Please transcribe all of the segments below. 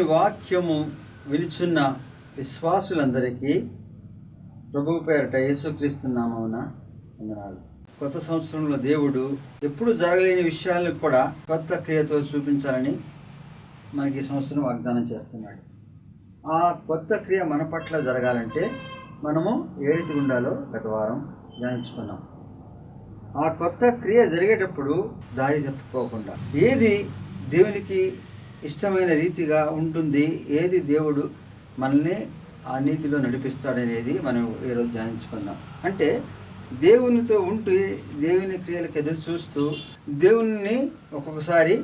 దేవుని వాక్యము విలుచున్న విశ్వాసులందరికీ ప్రభువు పేరట యేసుక్రీస్తు నామమున వందనాలు. కొత్త సంవత్సరంలో దేవుడు ఎప్పుడు జరగలేని విషయాలను కూడా కొత్త క్రియతో చూపించాలని మనకి ఈ సంవత్సరం వాగ్దానం చేస్తున్నాడు. ఆ కొత్త క్రియ మన పట్ల జరగాలంటే మనము ఏ రీతి ఉండాలో గత వారం ధ్యానించుకున్నాం. ఆ కొత్త క్రియ జరిగేటప్పుడు దారి తప్పుకోకుండా ఏది దేవునికి ఇష్టమైన రీతిగా ఉంటుంది, ఏది దేవుడు మనల్ని ఆ నీతిలో నడిపిస్తాడనేది మనం ఈరోజు ధ్యానించుకుందాం. అంటే దేవునితో ఉంటూ దేవుని క్రియలకు ఎదురు చూస్తూ దేవుని ఒక్కొక్కసారి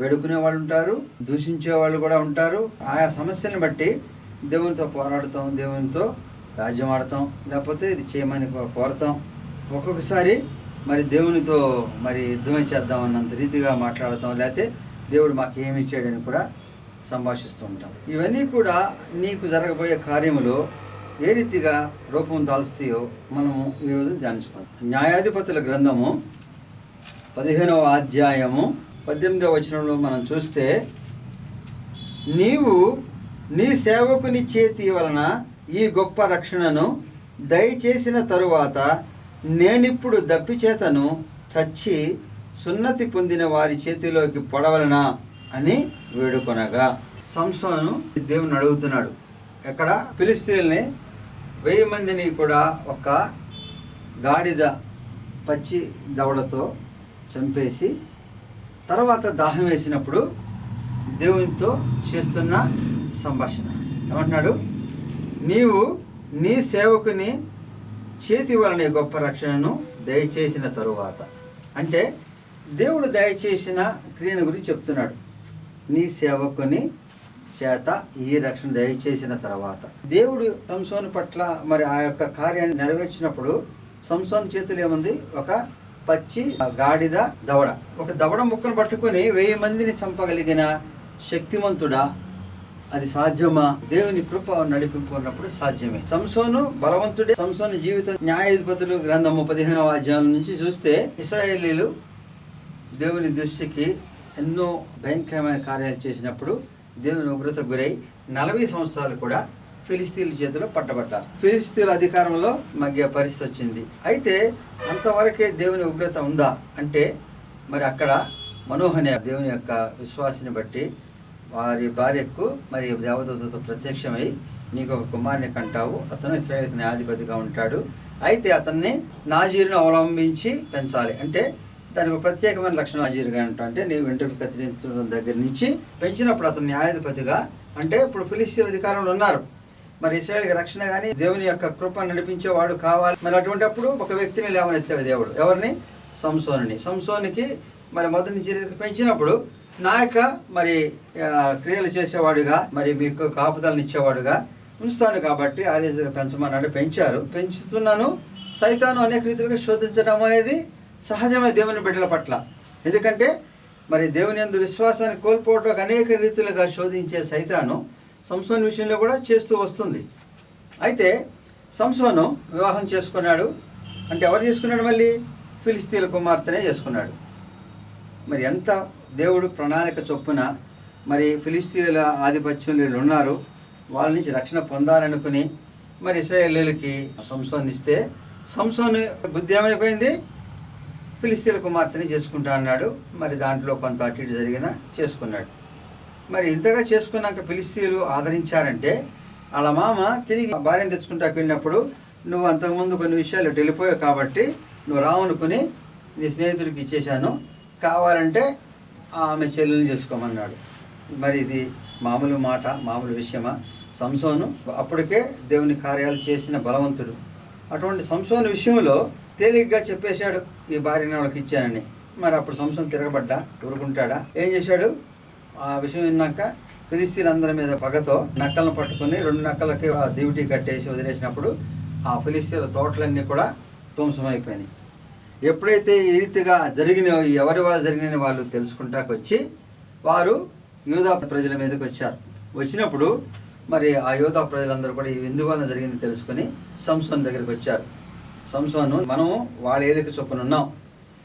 వేడుకునే వాళ్ళు ఉంటారు, దూషించే వాళ్ళు కూడా ఉంటారు. ఆయా సమస్యలను బట్టి దేవునితో పోరాడతాం, దేవునితో రాజ్యం ఆడతాం, లేకపోతే ఇది చేయమని కోరతాం. ఒక్కొక్కసారి మరి దేవునితో యుద్ధమే చేద్దాం అన్నంత రీతిగా మాట్లాడతాం, లేకపోతే దేవుడు మాకు ఏమి ఇచ్చాడని కూడా సంభాషిస్తూ ఉంటాం. ఇవన్నీ కూడా నీకు జరగబోయే కార్యములో ఏ రీతిగా రూపం దాల్స్తాయో మనము ఈరోజు ధ్యానించుకుంటాం. న్యాయాధిపతుల గ్రంథము 15వ అధ్యాయము 18వ వచనంలో మనం చూస్తే, నీవు నీ సేవకుని చేతి వలన ఈ గొప్ప రక్షణను దయచేసిన తరువాత నేనిప్పుడు దప్పిచేతను చచ్చి సున్నతి పొందిన వారి చేతిలోకి పడవలనా అని వేడుకొనగా. సంసోను దేవుని అడుగుతున్నాడు. ఎక్కడ ఫిలిష్తీయుల్ని 1000 మందిని కూడా ఒక గాడిద పచ్చి దవడతో చంపేసి తర్వాత దాహం వేసినప్పుడు దేవునితో చేస్తున్న సంభాషణ ఏమంటున్నాడు? నీవు నీ సేవకుని చేతి వలన గొప్ప రక్షణను దయచేసిన తరువాత, అంటే దేవుడు దయచేసిన క్రియను గురించి చెప్తున్నాడు. నీ సేవకుని చేత ఈ రక్షణ దయచేసిన తర్వాత దేవుడు సంసోను పట్ల ఆ యొక్క కార్యాన్ని నెరవేర్చినప్పుడు సంసోను చేతులు ఏముంది? ఒక పచ్చి గాడిద దవడ. ఒక దవడ ముక్కను పట్టుకొని 1000 మందిని చంపగలిగిన శక్తిమంతుడా? అది సాధ్యమా? దేవుని కృప నడిపింపు ఉన్నప్పుడు సాధ్యమే. సంసోను బలవంతుడే. సంసోను జీవిత న్యాయాధిపతులు గ్రంథము 15వ అధ్యాయం నుంచి చూస్తే ఇశ్రాయేలీలు దేవుని దృష్టికి ఎన్నో భయంకరమైన కార్యాలు చేసినప్పుడు దేవుని ఉగ్రత గురై 40 సంవత్సరాలు కూడా ఫిలిస్తీన్ల చేతిలో పట్టబడ్డారు. ఫిలిస్తీన్ల అధికారంలో మధ్య పరిస్థితి వచ్చింది. అయితే అంతవరకే దేవుని ఉగ్రత ఉందా అంటే అక్కడ మనోహనే దేవుని యొక్క విశ్వాసాన్ని బట్టి వారి భార్యకు దేవదూతతో ప్రత్యక్షమై, నీకు ఒక కుమారుని కంటావు, అతను ఇశ్రాయేలుకి న్యాయాధిపతిగా ఉంటాడు, అయితే అతన్ని నాజీరును అవలంబించి పెంచాలి. అంటే దానికి ప్రత్యేకమైన లక్షణం నాజీరుగా అంటే నీ వెంట్రుకలు కత్తిరించడం దగ్గర నుంచి పెంచినప్పుడు అతను న్యాయాధిపతిగా, అంటే ఇప్పుడు ఫిలిస్తీన్ల అధికారంలో ఉన్నారు. ఇశ్రాయేలుకి రక్షణ కానీ దేవుని యొక్క కృప నడిపించేవాడు కావాలి. అటువంటి అప్పుడు ఒక వ్యక్తిని లేవనెత్తాడు దేవుడు. ఎవరిని? సంసోనుని. సంసోనికి మొదటి నుంచి పెంచినప్పుడు నాయక క్రియలు చేసేవాడుగా మీకు కాపుదలను ఇచ్చేవాడుగా ఉంచుతాను కాబట్టి ఆ రీతిగా పెంచమన్నాడు. పెంచారు. పెంచుతున్నాను. సైతాను అనేక రీతిగా శోధించడం అనేది సహజమే దేవుని బిడ్డల పట్ల. ఎందుకంటే దేవుని యందు విశ్వాసాన్ని కోల్పోవడానికి అనేక రీతిలుగా శోధించే సైతాను సంసోను విషయంలో కూడా చేస్తూ వస్తుంది. అయితే సంసోను వివాహం చేసుకున్నాడు. అంటే ఎవరు చేసుకున్నాడు? మళ్ళీ ఫిలిస్తీన్ల కుమార్తెనే చేసుకున్నాడు. ఎంత దేవుడు ప్రణాళిక చొప్పున ఫిలిస్తీన్ల ఆధిపత్యం వీళ్ళు ఉన్నారు, వాళ్ళ నుంచి రక్షణ పొందాలనుకుని ఇశ్రాయేలీయులకి సంసోను ఇస్తే సంసోను బుద్ధి ఏమైపోయింది? ఫిలిస్తీన్ల కుమార్తెని చేసుకుంటా అన్నాడు. దాంట్లో కొంత అటు ఇటు జరిగిన చేసుకున్నాడు. ఇంతగా చేసుకున్నాక ఫిలిస్తీన్లు ఆదరించారంటే వాళ్ళ మామ తిరిగి భార్యను తెచ్చుకుంటాకు వెళ్ళినప్పుడు, నువ్వు అంతకుముందు కొన్ని విషయాలు వెళ్ళిపోయావు కాబట్టి నువ్వు రావనుకుని నీ స్నేహితుడికి ఇచ్చేశాను, కావాలంటే ఆమె చెల్లెలు చేసుకోమన్నాడు. ఇది మామూలు మాట, మామూలు విషయమా? సంసోను అప్పటికే దేవుని కార్యాలు చేసిన బలవంతుడు. అటువంటి సంసోను విషయంలో తేలిగ్గా చెప్పేశాడు, ఈ భార్యని వాళ్ళకి ఇచ్చానని. అప్పుడు సంసోను తిరగబడ్డా ఊరుకుంటాడా? ఏం చేశాడు? ఆ విషయం విన్నాక ఫిలిస్తీన్లందరి మీద పగతో నక్కలను పట్టుకుని 2 నక్కలకి డ్యూటీ కట్టేసి వదిలేసినప్పుడు ఆ ఫిలిస్తీన్ల తోటలన్నీ కూడా ధ్వంసమైపోయినాయి. ఎప్పుడైతే ఈ రీతిగా జరిగినాయో, ఎవరి వల్ల జరిగిన వాళ్ళు తెలుసుకుంటాకు వచ్చి వారు యూదా ప్రజల మీదకి వచ్చారు. వచ్చినప్పుడు ఆ యూదా ప్రజలందరూ కూడా ఈ ఎందువల్ల జరిగింది తెలుసుకుని సంసోను దగ్గరికి వచ్చారు. సంసోను, మనము వాళ్ళ ఏలిక చొప్పున ఉన్నాం,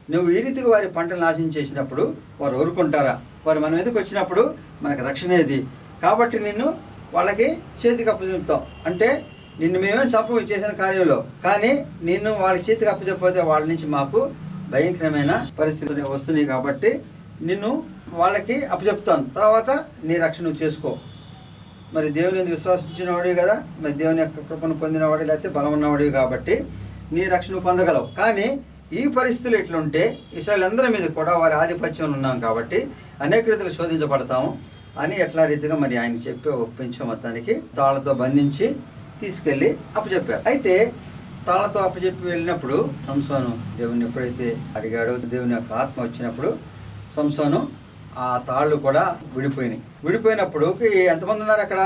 నువ్వు ఈ రీతిగా వారి పంటలు నాశనం చేసినప్పుడు వారు ఊరుకుంటారా? వారు మన మీదకి వచ్చినప్పుడు మనకు రక్షణ ఏది? కాబట్టి నిన్ను వాళ్ళకి చేతికి అప్పచెప్తాం. అంటే నిన్ను మేమే చంపము చేసిన కార్యంలో, కానీ నిన్ను వాళ్ళ చేతికి అప్పచెప్పకపోతే వాళ్ళ నుంచి మాకు భయంకరమైన పరిస్థితులు వస్తున్నాయి. కాబట్టి నిన్ను వాళ్ళకి అప్పచెప్తాను, తర్వాత నీ రక్షణ నువ్వు చేసుకో. మరి దేవుని విశ్వసించిన వాడివి కదా, మరి దేవుని యొక్క కృపను పొందినవాడి, లేకపోతే బలం ఉన్నవాడివి, కాబట్టి నీ రక్షణ పొందగలవు. కానీ ఈ పరిస్థితులు ఎట్లుంటే ఇశ్రాయేలు అందరి మీద కూడా వారి ఆధిపత్యంలో ఉన్నాం కాబట్టి అనేక రీతిలో శోధించబడతాము అని ఎట్లా రీతిగా మరి ఆయన చెప్పి ఒప్పించే మొత్తానికి తాళ్లతో బంధించి తీసుకెళ్ళి అప్పచెప్పారు. అయితే తాళ్లతో అప్పచెప్పి వెళ్ళినప్పుడు సంసోను దేవుని ఎప్పుడైతే అడిగాడో, దేవుని యొక్క ఆత్మ వచ్చినప్పుడు సంసోను ఆ తాళ్ళు కూడా విడిపోయినప్పుడు ఎంతమంది ఉన్నారు అక్కడ?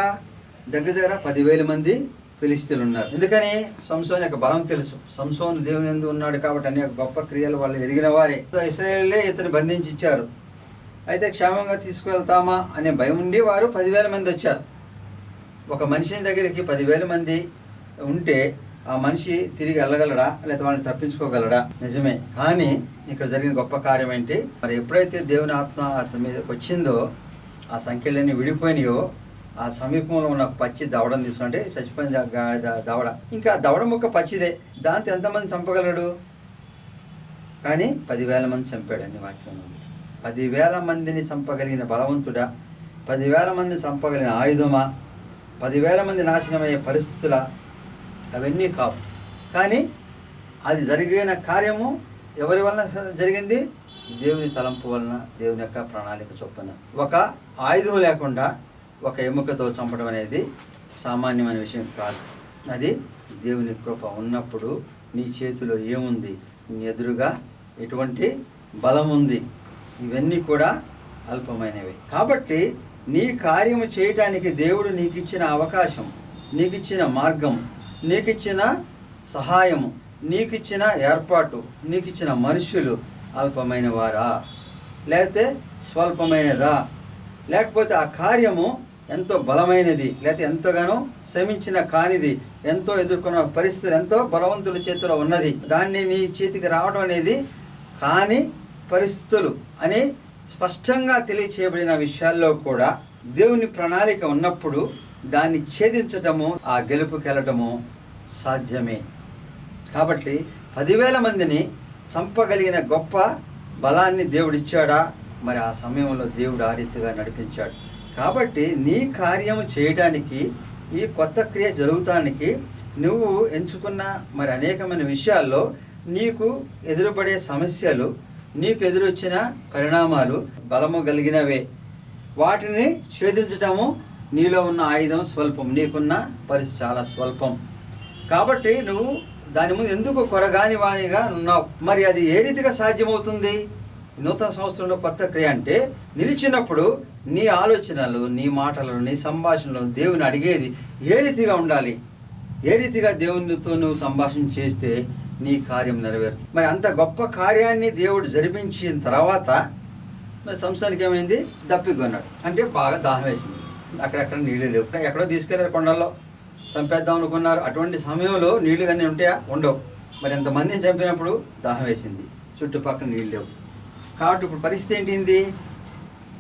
దగ్గర 10,000 మంది ఫిలిష్తీయులు ఉన్నారు. ఎందుకని? సంసోను యొక్క బలం తెలుసు. సంసోను దేవుని యందు ఉన్నాడు కాబట్టి అనేక గొప్ప క్రియలు వాళ్ళు ఎరిగిన వారే. ఇశ్రాయేలే ఇతను బంధించి ఇచ్చారు. అయితే క్షేమంగా తీసుకువెళ్తామా అనే భయం ఉండి వారు 10,000 మంది వచ్చారు. ఒక మనిషిని దగ్గరికి 10,000 మంది ఉంటే ఆ మనిషి తిరిగి వెళ్ళగలడా, లేకపోతే వాళ్ళని తప్పించుకోగలడా? నిజమే. కానీ ఇక్కడ జరిగిన గొప్ప కార్యం ఏంటి? మరి ఎప్పుడైతే దేవుని ఆత్మ అతని మీద వచ్చిందో ఆ సంఖ్యలన్నీ విడిపోయినాయో, ఆ సమీపంలో ఉన్న పచ్చి దవడను తీసుకుంటే చచ్చిపోయిన దవడ, ఇంకా దవడ ముక్క పచ్చిదే, దాంతో ఎంతమంది చంపగలడు? కానీ 10,000 మంది చంపాడు అన్ని వాక్యం ఉంది. 10,000 మందిని చంపగలిగిన బలవంతుడా? 10,000 మందిని చంపగలిగిన ఆయుధమా? 10,000 మంది నాశనమయ్యే పరిస్థితుల? అవన్నీ కావు. కానీ అది జరిగిన కార్యము ఎవరి వలన జరిగింది? దేవుని తలంపు వలన, దేవుని యొక్క ప్రణాళిక చొప్పున. ఒక ఆయుధం లేకుండా ఒక ఎముకతో చంపడం అనేది సామాన్యమైన విషయం కాదు. అది దేవుని కృప ఉన్నప్పుడు నీ చేతిలో ఏముంది, నీ ఎదురుగా ఎటువంటి బలం ఉంది, ఇవన్నీ కూడా అల్పమైనవి. కాబట్టి నీ కార్యము చేయటానికి దేవుడు నీకు ఇచ్చిన అవకాశం, నీకు ఇచ్చిన మార్గం, నీకు ఇచ్చిన సహాయము, నీకు ఇచ్చిన ఏర్పాటు, నీకు ఇచ్చిన మనుషులు అల్పమైన వారా, లేకపోతే స్వల్పమైనదా, లేకపోతే ఆ కార్యము ఎంతో బలమైనది, లేకపోతే ఎంతగానో శ్రమించిన కానిది, ఎంతో ఎదుర్కొన్న పరిస్థితులు ఎంతో బలవంతుల చేతిలో ఉన్నది, దాన్ని నీ చేతికి రావడం అనేది కాని పరిస్థితులు అని స్పష్టంగా తెలియచేయబడిన విషయాల్లో కూడా దేవుని ప్రణాళిక ఉన్నప్పుడు దాన్ని ఛేదించటము, ఆ గెలుపుకెళ్ళటము సాధ్యమే. కాబట్టి 10,000 మందిని చంపగలిగిన గొప్ప బలాన్ని దేవుడిచ్చాడా? మరి ఆ సమయంలో దేవుడు ఆ రీతిగా నడిపించాడు. కాబట్టి నీ కార్యము చేయడానికి, ఈ కొత్త క్రియ జరుగుతానికి నువ్వు ఎంచుకున్న మరి అనేకమైన విషయాల్లో నీకు ఎదురుపడే సమస్యలు, నీకు ఎదురొచ్చిన పరిణామాలు బలము కలిగినవే. వాటిని ఛేదించటము నీలో ఉన్న ఆయుధం స్వల్పం, నీకున్న పరిస్థితి చాలా స్వల్పం. కాబట్టి నువ్వు దాని ముందు ఎందుకు కొరగాని వాణిగా ఉన్నావు? మరి అది ఏ రీతిగా సాధ్యమవుతుంది? నూతన సంవత్సరంలో కొత్త క్రియ అంటే నిలిచినప్పుడు నీ ఆలోచనలు, నీ మాటలు, నీ సంభాషణలు దేవుని అడిగేది ఏ రీతిగా ఉండాలి, ఏ రీతిగా దేవునితో నువ్వు సంభాషణ చేస్తే నీ కార్యం నెరవేరుతుంది. మరి అంత గొప్ప కార్యాన్ని దేవుడు జరిపించిన తర్వాత మరి సంస్థానికి ఏమైంది? దప్పికొన్నాడు. అంటే బాగా దాహం వేసింది, అక్కడెక్కడ నీళ్లు లేవు, ఎక్కడో తీసుకెళ్ళారు, కొండల్లో చంపేద్దాం అనుకున్నారు. అటువంటి సమయంలో నీళ్లు కానీ ఉంటాయా? ఉండవు. మరి ఎంతమందిని చంపినప్పుడు దాహం వేసింది, చుట్టుపక్కల నీళ్ళు లేవు. కాబట్టి ఇప్పుడు పరిస్థితి ఏంటింది?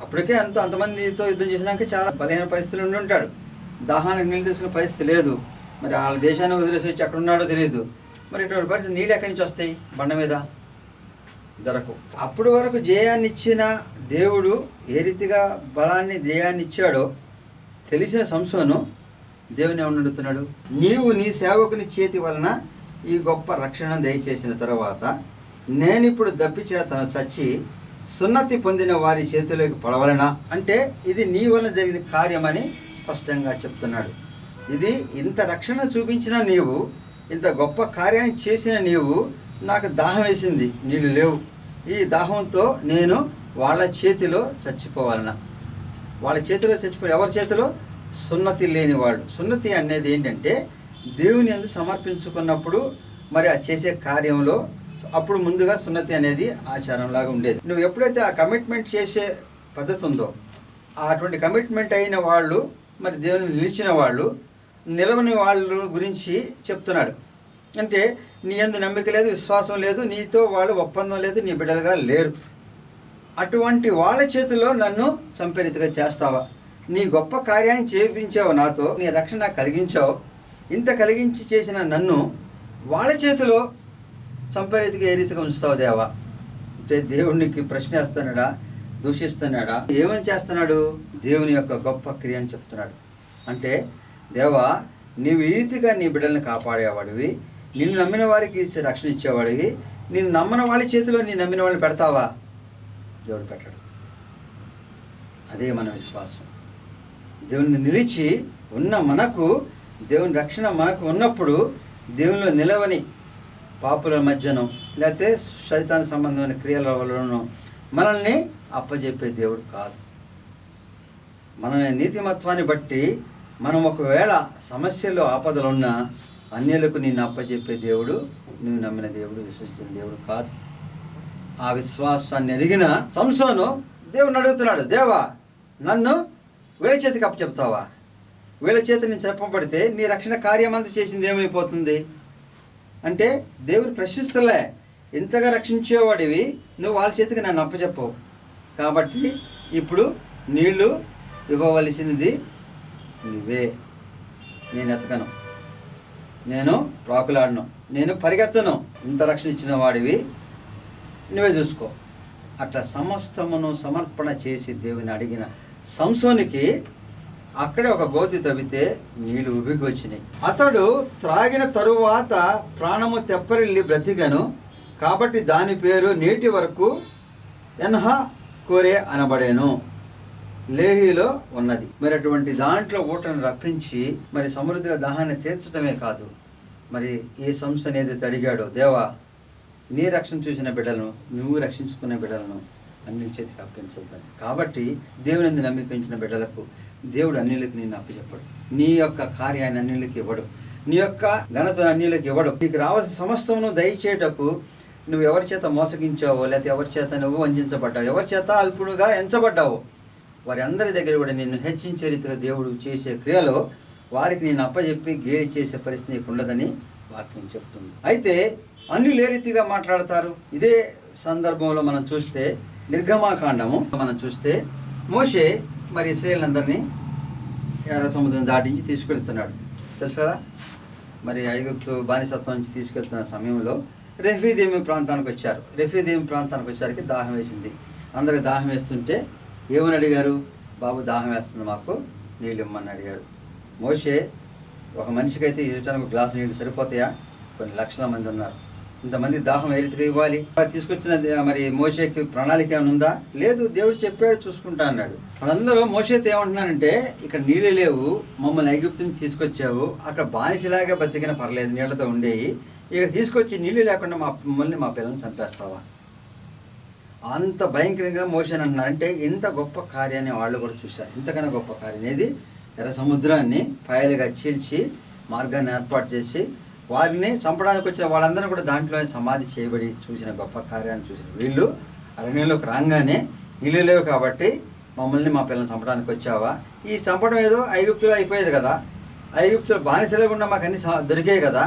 అప్పటికే అంతమందితో యుద్ధం చేసినాక చాలా బలహీన పరిస్థితులు ఉండి ఉంటాడు. దాహానికి నీళ్ళు తీసుకునే పరిస్థితి లేదు. మరి వాళ్ళ దేశాన్ని వదిలేసి వచ్చి ఎక్కడ ఉన్నాడో తెలియదు. మరి ఇటువంటి పరిస్థితి నీళ్ళు ఎక్కడి నుంచి వస్తాయి? బండ మీద దొరకవు. అప్పటి వరకు జయాన్ని ఇచ్చిన దేవుడు ఏ రీతిగా బలాన్ని జయాన్ని ఇచ్చాడో తెలిసిన సంసోను దేవుని ఏమని అడుగుతున్నాడు? నీవు నీ సేవకుని చేతి వలన ఈ గొప్ప రక్షణ దయచేసిన తర్వాత నేనిప్పుడు దప్పి చేతను చచ్చి సున్నతి పొందిన వారి చేతిలోకి పడవలనా? అంటే ఇది నీ వలన జరిగిన కార్యమని స్పష్టంగా చెప్తున్నాడు. ఇది ఇంత రక్షణ చూపించిన నీవు, ఇంత గొప్ప కార్యాన్ని చేసిన నీవు, నాకు దాహం వేసింది, నీళ్ళు లేవు, ఈ దాహంతో నేను వాళ్ళ చేతిలో చచ్చిపోవాలనా? వాళ్ళ చేతిలో చచ్చిపోయి, ఎవరి చేతిలో? సున్నతి లేని వాళ్ళు. సున్నతి అనేది ఏంటంటే దేవుని యందు సమర్పించుకున్నప్పుడు మరి ఆ చేసే కార్యంలో అప్పుడు ముందుగా సున్నతి అనేది ఆచారంలాగా ఉండేది. నువ్వు ఎప్పుడైతే ఆ కమిట్మెంట్ చేసే పద్ధతి ఉందో, అటువంటి కమిట్మెంట్ అయిన వాళ్ళు, మరి దేవుని నిలిచిన వాళ్ళు, నిలవని వాళ్ళ గురించి చెప్తున్నాడు. అంటే నీ యందు నమ్మిక లేదు, విశ్వాసం లేదు, నీతో వాళ్ళు ఒప్పందం లేదు, నీ బిడ్డలుగా లేరు. అటువంటి వాళ్ళ చేతిలో నన్ను చంపే రీతిగా చేస్తావా? నీ గొప్ప కార్యాన్ని చేయించావు, నాతో నీ రక్షణ నాకు కలిగించావు. ఇంత కలిగించి చేసిన నన్ను వాళ్ళ చేతిలో చంపే రీతిగా ఏ రీతిగా ఉంచుతావు దేవా? అంటే దేవునికి ప్రశ్నిస్తున్నాడా, దూషిస్తున్నాడా, ఏమని చేస్తున్నాడు? దేవుని యొక్క గొప్ప క్రియ అని చెప్తున్నాడు. అంటే దేవా, నీవు ఈ రీతిగా నీ బిడ్డల్ని కాపాడేవాడివి, నిన్ను నమ్మిన వారికి రక్షణ ఇచ్చేవాడివి, నిన్ను నమ్మని వాళ్ళ చేతిలో నీ నమ్మిన వాళ్ళని పెడతావా? దేవుడు పెట్టడు. అదే మన విశ్వాసం. దేవుని నిలిచి ఉన్న మనకు, దేవుని రక్షణ మనకు ఉన్నప్పుడు దేవునిలో నిలవని పాపుల మధ్యను లేకపోతే సైతాన్ సంబంధమైన క్రియల వలన మనల్ని అప్పజెప్పే దేవుడు కాదు. మన నీతిమత్వాన్ని బట్టి మనం ఒకవేళ సమస్యల్లో ఆపదలున్నా అన్యులకు నిన్ను అప్పజెప్పే దేవుడు, నువ్వు నమ్మిన దేవుడు, విశ్వసించిన దేవుడు కాదు. ఆ విశ్వాసాన్ని ఎరిగిన సంసోను దేవుని అడుగుతున్నాడు, దేవా నన్ను వీళ్ళ చేతికి అప్పచెప్తావా? వీళ్ళ చేతి నేను చెప్పబడితే నీ రక్షణ కార్యం అంతా చేసింది ఏమైపోతుంది? అంటే దేవుని ప్రశ్నిస్తలే, ఇంతగా రక్షించేవాడివి నువ్వు వాళ్ళ చేతికి నన్ను అప్పచెప్పవు. కాబట్టి ఇప్పుడు నీళ్లు ఇవ్వవలసినది నువ్వే. నేను ఎతకను, నేను ప్రాకులాడను, నేను పరిగెత్తను. ఇంత రక్షణ ఇచ్చిన వాడివి నువ్వే చూసుకో. అట్లా సమస్తమును సమర్పణ చేసి దేవుని అడిగిన సంసోనికి అక్కడే ఒక గోతి తవ్వితే నీళ్లు ఉబికి వచ్చినాయి. అతడు త్రాగిన తరువాత ప్రాణము తెప్పరిల్లి బ్రతికను, కాబట్టి దాని పేరు నేటి వరకు ఎన్హా కోరే అనబడేను. లేహీలో ఉన్నది. మరి అటువంటి దాంట్లో ఊటను రప్పించి మరి సమృద్ధిగా దాహాన్ని తీర్చడమే కాదు, మరి ఏ సంస్థ ఏదైతే అడిగాడో, దేవా నీ రక్షణ చూసిన బిడ్డలను, నువ్వు రక్షించుకునే బిడ్డలను అన్యుల చేతికి అప్పగించొద్దని. కాబట్టి దేవుని నమ్మికించిన బిడ్డలకు దేవుడు అన్యులకు నిన్ను అప్పచెప్పడు. నీ యొక్క కార్యాన్ని అన్యులకు ఇవ్వడు, నీ యొక్క ఘనతను అన్యులకు ఇవ్వడు. నీకు రావాల్సిన సమస్తమును దయచేటకు నువ్వు ఎవరి చేత మోసగించావో, లేకపోతే ఎవరి చేత నువ్వు వంచబడ్డావు, ఎవరి చేత అల్పుడుగా ఎంచబడ్డావో వారి అందరి దగ్గర కూడా నిన్ను హెచ్చించే రీతిగా దేవుడు చేసే క్రియలో వారికి నేను అప్పచెప్పి గేలి చేసే పరిస్థితి నీకు ఉండదని వాక్యం చెప్తుంది. అయితే అన్యులు ఏ రీతిగా మాట్లాడతారు? ఇదే సందర్భంలో మనం చూస్తే నిర్గమాకాండము మనం చూస్తే మోషే మరి ఇశ్రాయేలులందరినీ ఎర్ర సముద్రం దాటించి తీసుకెళ్తున్నాడు, తెలుసు కదా. మరి ఐగుప్తు బానిసత్వం నుంచి తీసుకెళ్తున్న సమయంలో రెఫీదీము ప్రాంతానికి వచ్చారు. రెఫీదీము ప్రాంతానికి వచ్చేసరికి దాహం వేసింది. అందరికి దాహం వేస్తుంటే ఏమని అడిగారు? బాబు దాహం వేస్తుంది, మాకు నీళ్ళు ఇమ్మని అడిగారు. మోషే ఒక మనిషికి అయితే ఇవ్వడానికి గ్లాసు నీళ్ళు సరిపోతాయా? కొన్ని లక్షల మంది ఉన్నారు, ఇంతమంది దాహం ఏ రీతిగా ఇవ్వాలి? తీసుకొచ్చిన మరి మోషేకి ప్రణాళిక ఏమైనా ఉందా? లేదు, దేవుడు చెప్పాడు చూసుకుంటా అన్నాడు. వాళ్ళందరూ మోషేతో ఏమంటున్నారంటే, ఇక్కడ నీళ్ళు లేవు, మమ్మల్ని ఐగుప్తుని తీసుకొచ్చావు, అక్కడ బానిసలాగా బతికిన పర్లేదు, నీళ్లతో ఉండేవి, ఇక్కడ తీసుకొచ్చి నీళ్ళు లేకుండా మమ్మల్ని మా పిల్లల్ని చంపేస్తావా? అంత భయంకరంగా మోషే అంటున్నారు. అంటే ఇంత గొప్ప కార్యాన్ని వాళ్ళు కూడా చూశారు. ఇంతకన్నా గొప్ప కార్యం ఏది? ఎర్ర సముద్రాన్ని పాయలుగా చీల్చి మార్గాన్ని ఏర్పాటు చేసి వారిని చంపడానికి వచ్చిన వాళ్ళందరూ కూడా దాంట్లోనే సమాధి చేయబడి చూసిన గొప్ప కార్యాన్ని చూసిన వీళ్ళు అరణ్యంలోకి రాగానే నీళ్ళు లేవు కాబట్టి మమ్మల్ని మా పిల్లల్ని చంపడానికి వచ్చావా? ఈ చంపడం ఏదో ఐగుప్తులో అయిపోయేది కదా, ఐగుప్తులో బానిసలేకుండా మాకు అన్ని దొరికాయి కదా,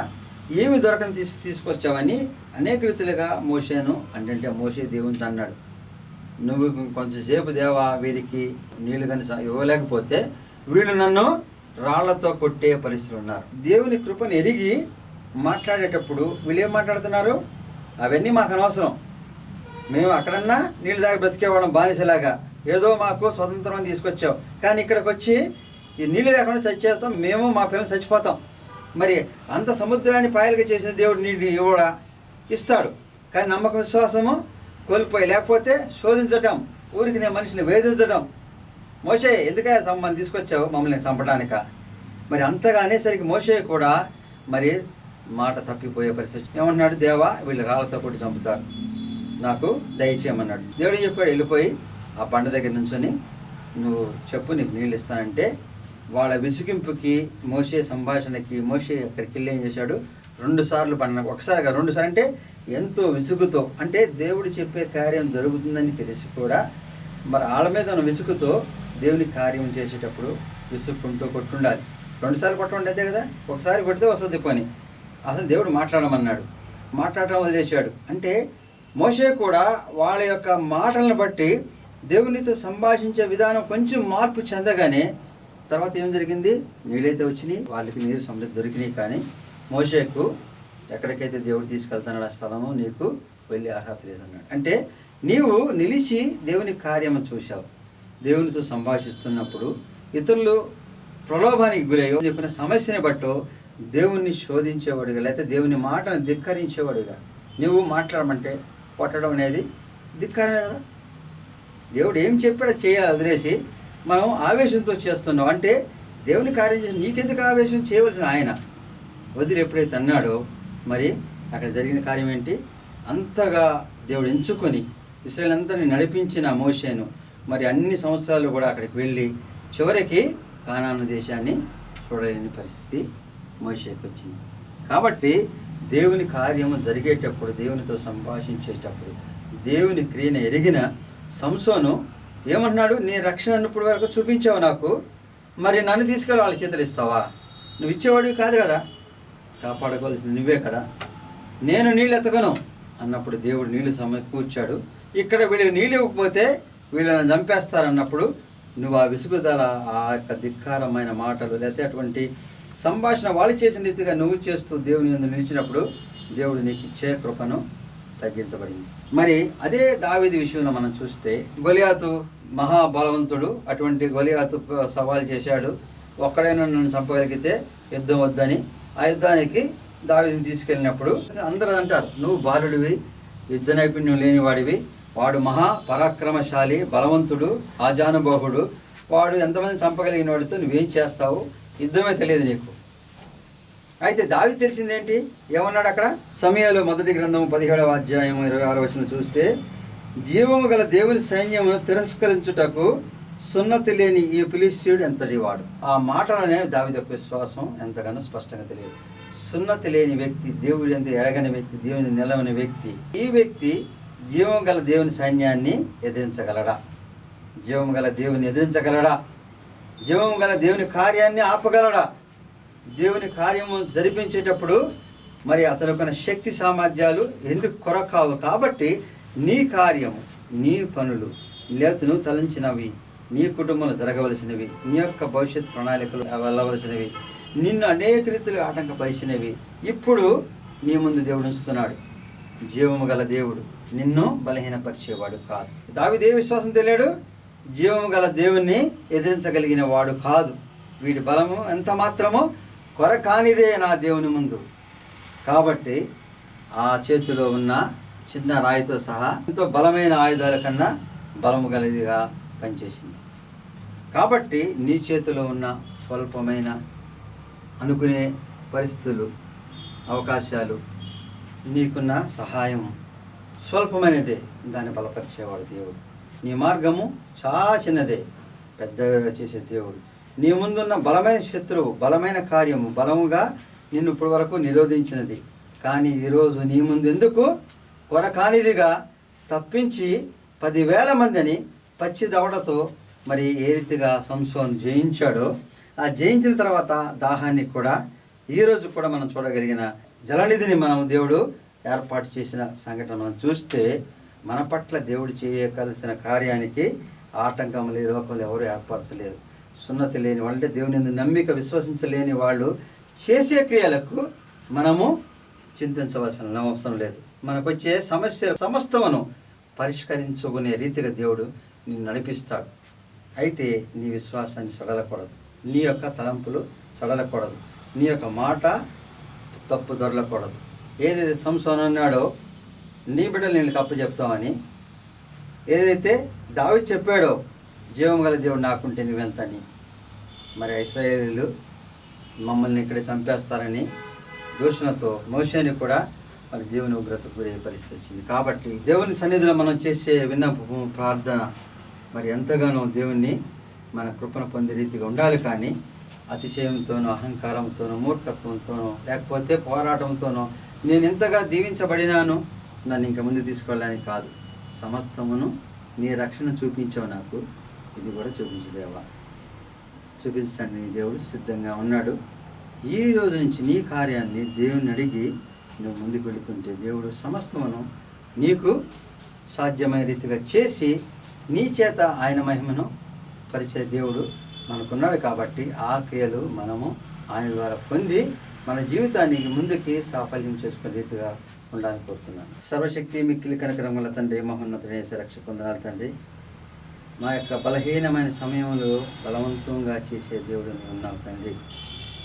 ఏమి దొరకని తీసుకొచ్చావని అనేక రీతిలుగా మోషేను అంటే మోషే దేవునితో అన్నాడు, నువ్వు కొంచెంసేపు దేవా వీరికి నీళ్లు కానీ ఇవ్వలేకపోతే వీళ్ళు నన్ను రాళ్లతో కొట్టే పరిస్థితులు ఉన్నారు. దేవుని కృపను ఎరిగి మాట్లాడేటప్పుడు వీళ్ళు ఏం మాట్లాడుతున్నారు? అవన్నీ మాకు అనవసరం, మేము అక్కడన్నా నీళ్ళు దాకా బ్రతికేవాళ్ళం బానిసలాగా, ఏదో మాకు స్వతంత్రం తీసుకొచ్చావు, కానీ ఇక్కడికి వచ్చి ఈ నీళ్ళు లేకుండా చచ్చేస్తాం, మేము మా పిల్లలు చచ్చిపోతాం. మరి అంత సముద్రాన్ని పాయలుగా చేసిన దేవుడు నీళ్ళు ఇవ్వడా? ఇస్తాడు, కానీ నమ్మక విశ్వాసము కోల్పోయి, లేకపోతే శోధించటం, ఊరికి నేను మనిషిని వేధించడం. మోషే ఎందుక మమ్మల్ని తీసుకొచ్చావు మమ్మల్ని చంపడానిక? మరి అంతగా అనేసరికి మోషే కూడా మరి మాట తప్పిపోయే పరిస్థితి. ఏమన్నాడు? దేవా వీళ్ళు రాళ్ళతో కొట్టి చంపుతారు, నాకు దయచేయమన్నాడు. దేవుడు చెప్పాడు, వెళ్ళిపోయి ఆ బండ దగ్గర నుంచొని నువ్వు చెప్పు, నీకు నీళ్ళు ఇస్తానంటే వాళ్ళ విసిగింపుకి మోషే సంభాషణకి మోషే అక్కడికి వెళ్ళి ఏం చేశాడు? 2 సార్లు బండ, ఒకసారిగా 2 సార్లు, అంటే ఎంతో విసుగుతో, అంటే దేవుడు చెప్పే కార్యం జరుగుతుందని తెలిసి కూడా మరి వాళ్ళ మీద ఉన్న విసుగుతో దేవుని కార్యం చేసేటప్పుడు విసుక్కుంటూ కొట్టుండాలి. 2 సార్లు కొట్టండి అంతే కదా, ఒకసారి కొడితే వస్తుంది పని. అసలు దేవుడు మాట్లాడమన్నాడు, మాట్లాడటం వదిలేశాడు. అంటే మోషే కూడా వాళ్ళ యొక్క మాటలను బట్టి దేవునితో సంభాషించే విధానం కొంచెం మార్పు చెందగానే తర్వాత ఏం జరిగింది? నీళ్ళైతే వచ్చినాయి, వాళ్ళకి నీరు సమృద్ధి దొరికినాయి. కానీ మోషేకు ఎక్కడికైతే దేవుడు తీసుకెళ్తున్నాడు ఆ స్థలము నీకు వెళ్ళే అర్హత లేదన్నాడు. అంటే నీవు నిలిచి దేవుని కార్యము చూశావు. దేవునితో సంభాషిస్తున్నప్పుడు ఇతరులు ప్రలోభానికి గురయ్యో చెప్పిన సమస్యని బట్టో దేవుణ్ణి శోధించేవాడుగా, లేకపోతే దేవుని మాటను ధిక్కరించేవాడుగా నువ్వు మాట్లాడమంటే కొట్టడం అనేది ధిక్కరమే కదా. దేవుడు ఏం చెప్పాడో చేయాలి వదిలేసి మనం ఆవేశంతో చేస్తున్నాం. అంటే దేవుని కార్యం చేసి నీకెందుకు ఆవేశం? చేయవలసిన ఆయన వదిలి ఎప్పుడైతే అన్నాడో మరి అక్కడ జరిగిన కార్యం ఏంటి? అంతగా దేవుడు ఎంచుకొని ఇశ్రాయేలు అందరినీ నడిపించిన మోషేను మరి అన్ని సంవత్సరాలు కూడా అక్కడికి వెళ్ళి చివరికి కానాను దేశాన్ని చూడలేని పరిస్థితి మోషేకి వచ్చింది. కాబట్టి దేవుని కార్యము జరిగేటప్పుడు, దేవునితో సంభాషించేటప్పుడు దేవుని క్రియను ఎరిగిన సంసోను ఏమంటున్నాడు? నీ రక్షణను ఇప్పుడు వరకు చూపించావు నాకు, మరి నన్ను తీసుకెళ్ళి వాళ్ళ చేతులు ఇస్తావా? నువ్వు ఇచ్చేవాడివి కాదు కదా, కాపాడుకోవాల్సింది నువ్వే కదా. నేను నీళ్ళు ఎత్తగను అన్నప్పుడు దేవుడు నీళ్లు సమకూర్చాడు. ఇక్కడ వీళ్ళకి నీళ్ళు ఇవ్వకపోతే వీళ్ళని చంపేస్తారన్నప్పుడు నువ్వు ఆ విసుగుదల, ఆ యొక్క ధిక్కారమైన మాటలు లేకపోతే అటువంటి సంభాషణ వాళ్ళు చేసిన రీతిగా నువ్వు చేస్తూ దేవుని యందు నిలిచినప్పుడు దేవుడు నీకు ఇచ్చే కృపను తగ్గించబడింది. మరి అదే దావీదు విషయంలో మనం చూస్తే గొలియాతు మహాబలవంతుడు, అటువంటి గొలియాతు సవాల్ చేశాడు, ఒక్కడైనా నన్ను చంపగలిగితే యుద్ధం వద్దని. ఆ యుద్ధానికి దావీదుని తీసుకెళ్ళినప్పుడు అందరూ అంటారు, నువ్వు బాలుడివి, యుద్ధ నైపుణ్యం లేనివాడివి, వాడు మహా పరాక్రమశాలి, బలవంతుడు, ఆజానుబాహుడు, వాడు ఎంతమంది చంపగలిగిన వాడితో నువ్వేం చేస్తావు? యుద్ధమే తెలియదు నీకు. అయితే దావీదు తెలిసిందేంటి? ఏమన్నాడు అక్కడ? సమూయేలు మొదటి గ్రంథము 17వ అధ్యాయం 26వ వచనం చూస్తే, జీవము గల దేవుని సైన్యమును తిరస్కరించుటకు సున్నతి లేని ఈ ఫిలిష్తీయుడు ఎంతటి వాడు. ఆ మాటలనే దావీదు యొక్క విశ్వాసం ఎంతగానో స్పష్టంగా తెలియదు. సున్నతి లేని వ్యక్తి, దేవుడి ఎంత ఎరగని వ్యక్తి, దేవుని నిలవని వ్యక్తి, ఈ వ్యక్తి జీవం గల దేవుని సైన్యాన్ని ఎదిరించగలడా? జీవం గల దేవుని ఎదిరించగలడా? జీవం గల దేవుని కార్యాన్ని ఆపగలడా? దేవుని కార్యము జరిపించేటప్పుడు మరి అతనుకున్న శక్తి సామర్థ్యాలు ఎందుకు కొరకావు? కాబట్టి నీ కార్యము, నీ పనులు, లేకపోతే నువ్వు తలంచినవి, నీ కుటుంబంలో జరగవలసినవి, నీ యొక్క భవిష్యత్ ప్రణాళికలు వెళ్ళవలసినవి, నిన్ను అనేక రీతిలో ఆటంకపరిచినవి ఇప్పుడు నీ ముందు దేవుడు ఉంచుతున్నాడు. జీవము గల దేవుడు నిన్ను బలహీనపరిచేవాడు కాదు. దావీదు ఏ విశ్వాసం తెలియడు? జీవము గల దేవుణ్ణి ఎదిరించగలిగిన వాడు కాదు. వీడి బలము ఎంత మాత్రమో కొరకానిదే నా దేవుని ముందు. కాబట్టి ఆ చేతిలో ఉన్న చిన్న రాయితో సహా ఎంతో బలమైన ఆయుధాల కన్నా బలము గలదిగా పనిచేసింది. కాబట్టి నీ చేతిలో ఉన్న స్వల్పమైన అనుకునే పరిస్థితులు, అవకాశాలు, నీకున్న సహాయం స్వల్పమైనదే, దాన్ని బలపరిచేవాడు దేవుడు. నీ మార్గము చాలా చిన్నదే, పెద్దగా చేసే దేవుడు. నీ ముందున్న బలమైన శత్రువు, బలమైన కార్యము, బలముగా నిన్ను ఇప్పటి వరకు నిరోధించినది, కానీ ఈరోజు నీ ముందు ఎందుకు కొరకానిదిగా తప్పించి 10,000 మందిని పచ్చి దవడతో మరి ఏ రీతిగా సంసోను జయించాడో, ఆ జయించిన తర్వాత దాహాన్ని కూడా ఈరోజు కూడా మనం చూడగలిగిన జలనిధిని మనం దేవుడు ఏర్పాటు చేసిన సంఘటన మనం చూస్తే, మన పట్ల దేవుడు చేయవలసిన కార్యానికి ఆటంకం లేదు, లోపల ఎవరు ఏర్పరచలేదు. సున్నతి లేని వాళ్ళు, అంటే దేవుని నమ్మిక విశ్వసించలేని వాళ్ళు చేసే క్రియలకు మనము చింతించవలసిన అవసరం లేదు. మనకు వచ్చే సమస్య సమస్తమును పరిష్కరించుకునే రీతిగా దేవుడు నిన్ను నడిపిస్తాడు. అయితే నీ విశ్వాసాన్ని సడలకూడదు, నీ యొక్క తలంపులు సడలకూడదు, నీ యొక్క మాట తప్పు దొరలకూడదు. ఏదైతే సంసోను అన్నాడో నీ బిడ్డలు నేను అప్పచెప్తామని, ఏదైతే దావీదు చెప్పాడో జీవం గల దేవుడు నాకుంటే నువ్వెంతని, మరి ఇశ్రాయేలీయులు మమ్మల్ని ఇక్కడ చంపేస్తారని దూషణతో మోషేని కూడా మరి దేవుని ఉగ్రతకు గురే పరిస్థితి వచ్చింది. కాబట్టి దేవుని సన్నిధిలో మనం చేసే విన్నపము, ప్రార్థన మరి ఎంతగానో దేవుణ్ణి మన కృపను పొందే రీతిగా ఉండాలి. కానీ అతిశయంతోనో, అహంకారంతోనో, మూర్ఖత్వంతోనో, లేకపోతే పోరాటంతోనో నేను ఎంతగా దీవించబడినాను నన్ను ఇంకా ముందు తీసుకెళ్ళడానికి కాదు. సమస్తమును నీ రక్షణ చూపించావు నాకు, ఇది కూడా చూపించు దేవా. చూపించడానికి నీ దేవుడు సిద్ధంగా ఉన్నాడు. ఈ రోజు నుంచి నీ కార్యాన్ని దేవుని అడిగి నువ్వు ముందుకు వెళుతుంటే దేవుడు సమస్తమును నీకు సాధ్యమైన రీతిగా చేసి నీ చేత ఆయన మహిమను పరిచే దేవుడు మనకున్నాడు కాబట్టి ఆ క్రియలు మనము ఆయన ద్వారా పొంది మన జీవితానికి ముందుకి సాఫల్యం చేసుకునే రీతిగా ఉండాలని కోరుతున్నాను. సర్వశక్తి మిక్కిలి కనికరముల తండ్రి, మహోన్నతుడైన రక్షకుందనాలు తండ్రి. మా యొక్క బలహీనమైన సమయంలో బలవంతంగా చేసే దేవుడు నీవు ఉన్నావు తండ్రి.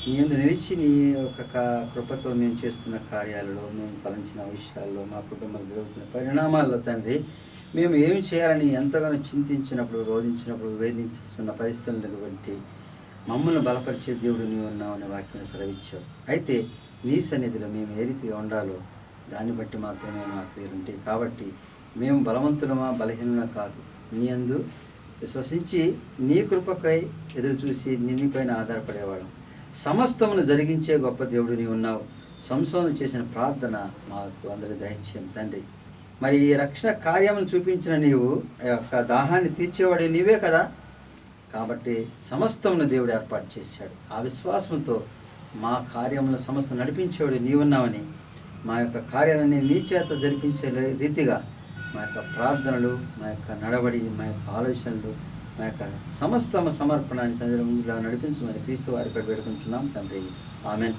నీ యందు నిలిచి నీ యొక్క కృపతో మేము చేస్తున్న కార్యాలలో, మేము తలంచిన విషయాల్లో, మా కుటుంబంలో జరుగుతున్న పరిణామాల్లో తండ్రి, మేము ఏమి చేయాలని ఎంతగానో చింతించినప్పుడు, రోధించినప్పుడు, వేధించుతున్న పరిస్థితులను బట్టి మమ్మల్ని బలపరిచే దేవుడు నీవు ఉన్నావు అనే వాక్యాన్ని సెలవిచ్చావు. అయితే నీ సన్నిధిలో మేము ఏ రీతిగా ఉండాలో దాన్ని బట్టి మాత్రమే మా క్రియలు ఉంటాయి. కాబట్టి మేము బలవంతులమా బలహీనమా కాదు, నీ యందు విశ్వసించి నీ కృపకై ఎదురు చూసి నిన్నుపైన ఆధారపడేవాళ్ళం. సమస్తమును జరిగించే గొప్ప దేవుడు నీవు ఉన్నావు. సంసోను చేసిన ప్రార్థన మాకు అందరి దయచేయం తండ్రి. మరి ఈ రక్షణ కార్యమును చూపించిన నీవు ఆ యొక్క దాహాన్ని తీర్చేవాడు నీవే కదా. కాబట్టి సమస్తమును దేవుడు ఏర్పాటు చేశాడు. ఆ విశ్వాసంతో మా కార్యములను సమస్తం నడిపించేవాడు నీవున్నావని, మా యొక్క కార్యాలన్నీ నీ చేత జరిపించే రీతిగా మా యొక్క ప్రార్థనలు, మా యొక్క నడవడి, మా యొక్క ఆలోచనలు, మా యొక్క సమస్తమ సమర్పణాన్ని సందర్భంగా నడిపించమని క్రీస్తు వారి పేరు పెట్టుకుంటున్నాం తండ్రి. ఆమెన్.